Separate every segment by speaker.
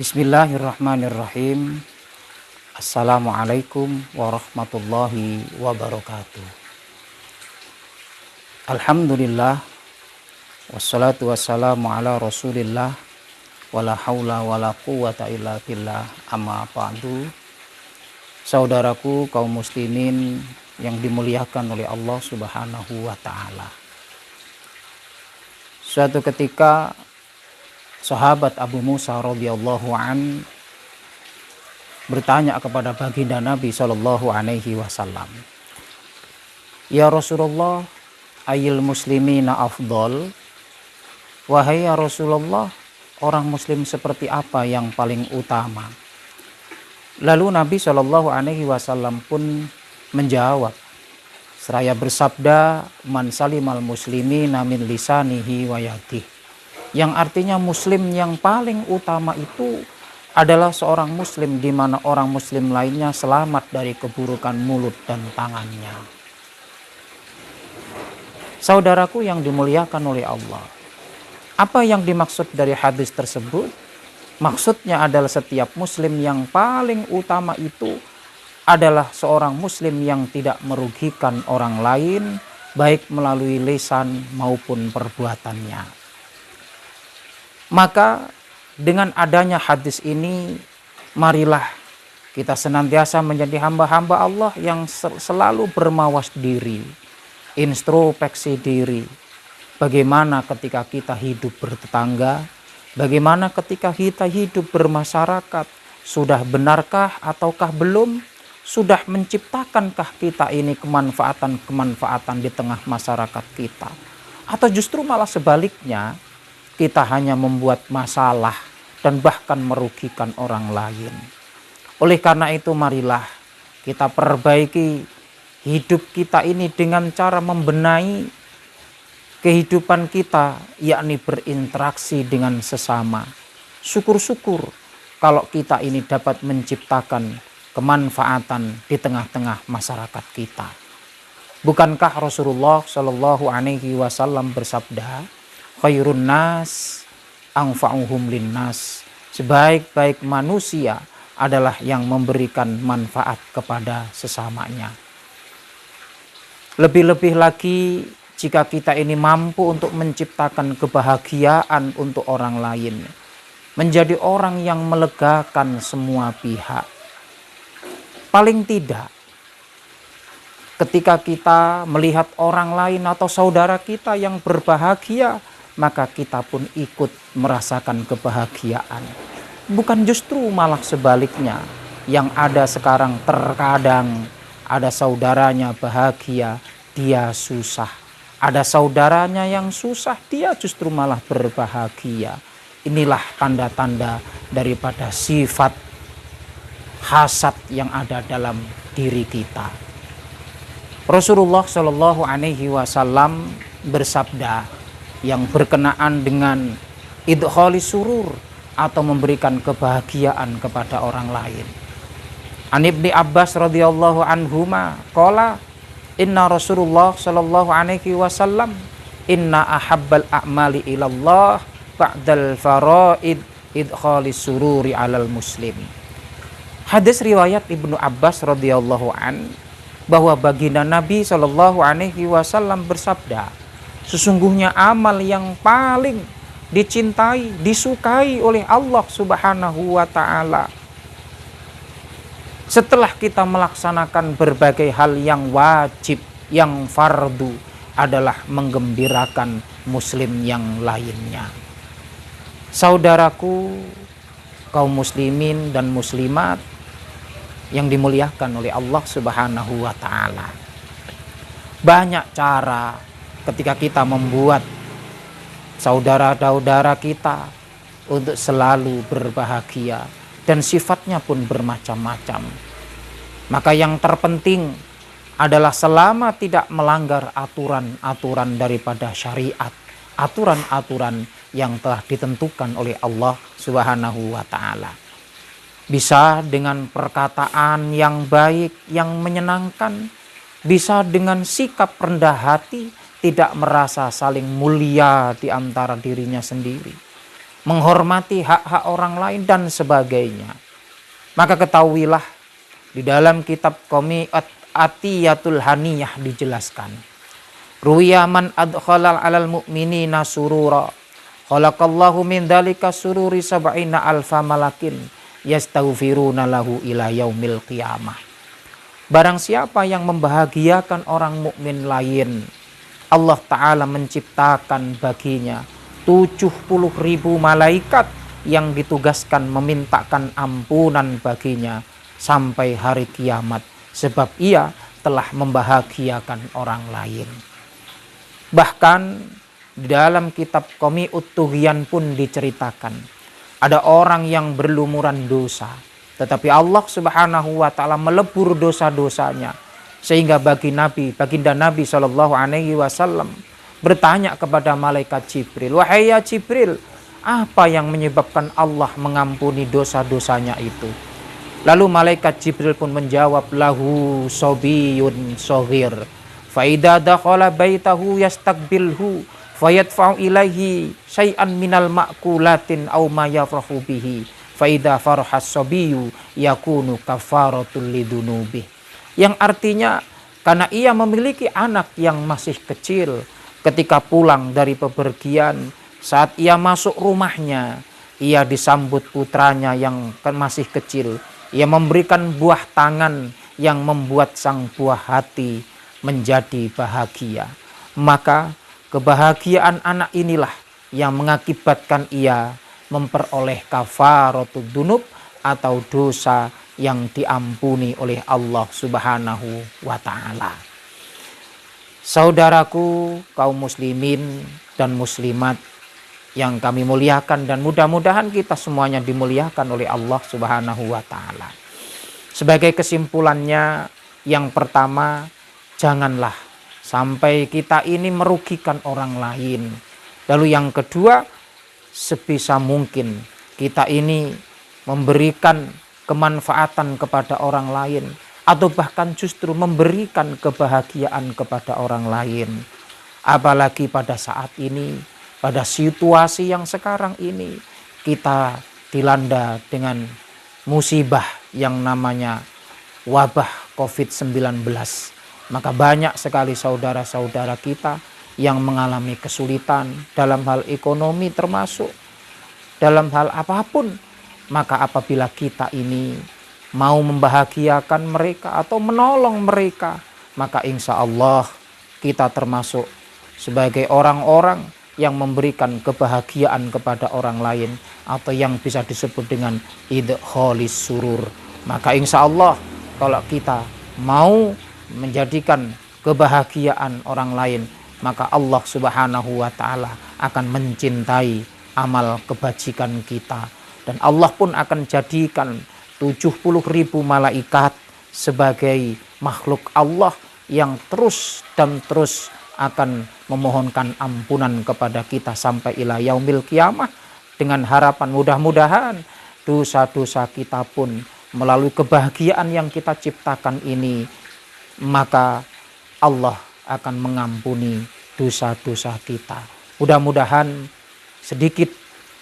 Speaker 1: Bismillahirrahmanirrahim. Assalamualaikum warahmatullahi wabarakatuh. Alhamdulillah, wassalatu wassalamu ala rasulillah, wala haula wala quwata illa billah, amma ba'du. Saudaraku kaum muslimin yang dimuliakan oleh Allah subhanahu wa ta'ala. Suatu ketika sahabat Abu Musa radhiyallahu an bertanya kepada baginda Nabi Shallallahu alaihi wasallam, "Ya Rasulullah, ayil muslimina afdol?" Wahai ya Rasulullah, orang muslim seperti apa yang paling utama? Lalu Nabi Shallallahu alaihi wasallam pun menjawab seraya bersabda, "Man salimal muslimina min lisanihi wa yadihi." Yang artinya muslim yang paling utama itu adalah seorang muslim di mana orang muslim lainnya selamat dari keburukan mulut dan tangannya. Saudaraku yang dimuliakan oleh Allah, apa yang dimaksud dari hadis tersebut? Maksudnya adalah setiap muslim yang paling utama itu adalah seorang muslim yang tidak merugikan orang lain, baik melalui lisan maupun perbuatannya. Maka dengan adanya hadis ini, marilah kita senantiasa menjadi hamba-hamba Allah yang selalu bermawas diri, introspeksi diri. Bagaimana ketika kita hidup bertetangga, bagaimana ketika kita hidup bermasyarakat, sudah benarkah ataukah belum? Sudah menciptakankah kita ini kemanfaatan-kemanfaatan di tengah masyarakat kita? Atau justru malah sebaliknya, kita hanya membuat masalah dan bahkan merugikan orang lain. Oleh karena itu marilah kita perbaiki hidup kita ini dengan cara membenahi kehidupan kita, yakni berinteraksi dengan sesama. Syukur-syukur kalau kita ini dapat menciptakan kemanfaatan di tengah-tengah masyarakat kita. Bukankah Rasulullah Shallallahu alaihi wasallam bersabda, "Khairun nas anfa'uhum linnas." Sebaik-baik manusia adalah yang memberikan manfaat kepada sesamanya. Lebih-lebih lagi jika kita ini mampu untuk menciptakan kebahagiaan untuk orang lain, menjadi orang yang melegakan semua pihak. Paling tidak ketika kita melihat orang lain atau saudara kita yang berbahagia, maka kita pun ikut merasakan kebahagiaan. Bukan justru malah sebaliknya. Yang ada sekarang terkadang ada saudaranya bahagia, dia susah. Ada saudaranya yang susah, dia justru malah berbahagia. Inilah tanda-tanda daripada sifat hasad yang ada dalam diri kita. Rasulullah Shallallahu alaihi wasallam bersabda yang berkenaan dengan idkhalis surur atau memberikan kebahagiaan kepada orang lain. An Ibni Abbas radhiyallahu anhuma qala, inna Rasulullah sallallahu alaihi wasallam inna ahabbal a'mali ilallah ba'dal faraid idkhalis sururi alal muslim. Hadis riwayat Ibnu Abbas radhiyallahu an bahwa baginda Nabi sallallahu alaihi wasallam bersabda, sesungguhnya amal yang paling dicintai, disukai oleh Allah subhanahu wa ta'ala setelah kita melaksanakan berbagai hal yang wajib, yang fardu, adalah menggembirakan muslim yang lainnya. Saudaraku kaum muslimin dan muslimat yang dimuliakan oleh Allah subhanahu wa ta'ala, banyak cara ketika kita membuat saudara-saudara kita untuk selalu berbahagia, dan sifatnya pun bermacam-macam. Maka yang terpenting adalah selama tidak melanggar aturan-aturan daripada syariat, aturan-aturan yang telah ditentukan oleh Allah Subhanahu wa ta'ala. Bisa dengan perkataan yang baik, yang menyenangkan, bisa dengan sikap rendah hati, tidak merasa saling mulia di antara dirinya sendiri. menghormati hak-hak orang lain dan sebagainya. Maka ketahuilah di dalam kitab Qami'at Atiyatul Haniyah dijelaskan, ruwiya man adkhalal 'alal mu'minina surura khalaqallahu min dzalika sururi sab'ina alfa malakin yastaghfiruna lahu ila yaumil qiyamah. Barang siapa yang membahagiakan orang mukmin lain, Allah Ta'ala menciptakan baginya 70.000 malaikat yang ditugaskan memintakan ampunan baginya sampai hari kiamat, sebab ia telah membahagiakan orang lain. Bahkan di dalam kitab Qami'ut Tughyan pun diceritakan, ada orang yang berlumuran dosa, tetapi Allah Subhanahu wa Ta'ala melebur dosa-dosanya, sehingga baginda Nabi Shallallahu Alaihi Wasallam bertanya kepada malaikat Jibril, wahai ya Jibril, apa yang menyebabkan Allah mengampuni dosa-dosanya itu? Lalu malaikat Jibril pun menjawab, lahu sobiyun sohir fa idza dakhala baitahu yastaqbilhu fayadfa'u ilaihi syai'an minal ma'kulatin aw ma yafrahu bihi fa idza farahas sobiyu yakunu kafaratul lidunubih. Yang artinya, karena ia memiliki anak yang masih kecil, ketika pulang dari bepergian, saat ia masuk rumahnya, ia disambut putranya yang masih kecil. Ia memberikan buah tangan yang membuat sang buah hati menjadi bahagia. Maka kebahagiaan anak inilah yang mengakibatkan ia memperoleh kafaratud dunub atau dosa yang diampuni oleh Allah Subhanahu wa Ta'ala. Saudaraku kaum muslimin dan muslimat yang kami muliakan, dan mudah-mudahan kita semuanya dimuliakan oleh Allah Subhanahu wa Ta'ala. Sebagai kesimpulannya, yang pertama, janganlah sampai kita ini merugikan orang lain. Lalu yang kedua, sebisa mungkin kita ini memberikan kemanfaatan kepada orang lain, atau bahkan justru memberikan kebahagiaan kepada orang lain. Apalagi pada saat ini, pada situasi yang sekarang ini, kita dilanda dengan musibah yang namanya wabah COVID-19. Maka banyak sekali saudara-saudara kita yang mengalami kesulitan dalam hal ekonomi, termasuk dalam hal apapun. Maka apabila kita ini mau membahagiakan mereka atau menolong mereka, maka insya Allah kita termasuk sebagai orang-orang yang memberikan kebahagiaan kepada orang lain, atau yang bisa disebut dengan idkholis surur. Maka insya Allah kalau kita mau menjadikan kebahagiaan orang lain, maka Allah Subhanahu wa Ta'ala akan mencintai amal kebajikan kita. Dan Allah pun akan jadikan 70.000 malaikat sebagai makhluk Allah yang terus dan terus akan memohonkan ampunan kepada kita sampai ila yaumil qiyamah, dengan harapan mudah-mudahan dosa-dosa kita pun melalui kebahagiaan yang kita ciptakan ini, maka Allah akan mengampuni dosa-dosa kita. Mudah-mudahan sedikit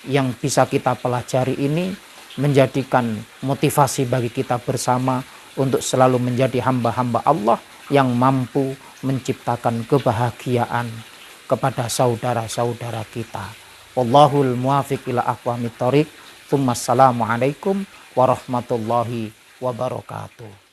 Speaker 1: yang bisa kita pelajari ini menjadikan motivasi bagi kita bersama untuk selalu menjadi hamba-hamba Allah yang mampu menciptakan kebahagiaan kepada saudara-saudara kita. Wallahul muwafiq ila aqwamit thoriq. Assalamualaikum warahmatullahi wabarakatuh.